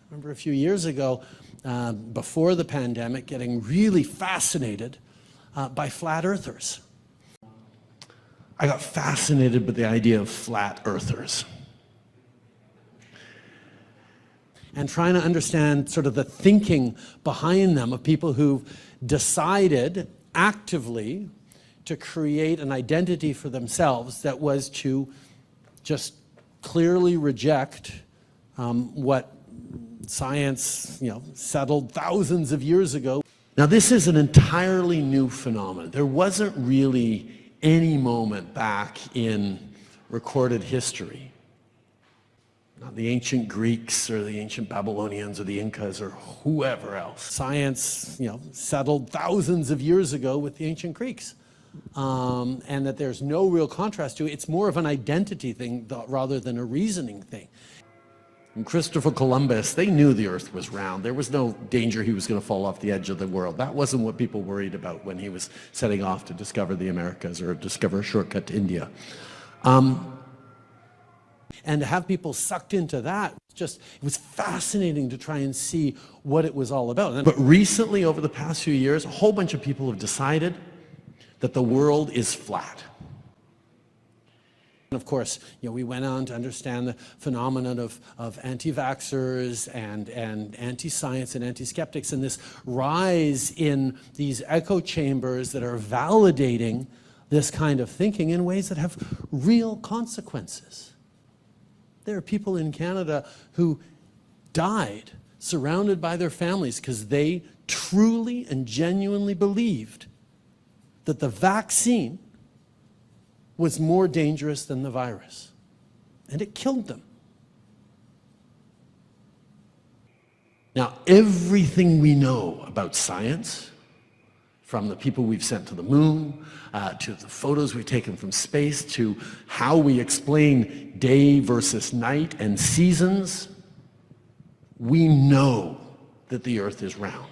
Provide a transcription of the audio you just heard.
remember a few years ago, before the pandemic, getting really fascinated by flat earthers. I got fascinated with the idea of flat earthers. And trying to understand sort of the thinking behind them of people who've decided actively to create an identity for themselves that was to just clearly reject what science, settled thousands of years ago. Now, this is an entirely new phenomenon. There wasn't really any moment back in recorded history, not the ancient Greeks or the ancient Babylonians or the Incas or whoever else. Science, settled thousands of years ago with the ancient Greeks. And that there's no real contrast to it. It's more of an identity thing rather than a reasoning thing. And Christopher Columbus, they knew the earth was round. There was no danger he was going to fall off the edge of the world. That wasn't what people worried about when he was setting off to discover the Americas or discover a shortcut to India. And to have people sucked into that, it was fascinating to try and see what it was all about. But recently, over the past few years, a whole bunch of people have decided that the world is flat. And of course, we went on to understand the phenomenon of anti-vaxxers and anti-science and anti-skeptics, and this rise in these echo chambers that are validating this kind of thinking in ways that have real consequences. There are people in Canada who died surrounded by their families because they truly and genuinely believed that the vaccine was more dangerous than the virus, and it killed them. Now, everything we know about science, from the people we've sent to the moon, to the photos we've taken from space, to how we explain day versus night and seasons, we know that the earth is round.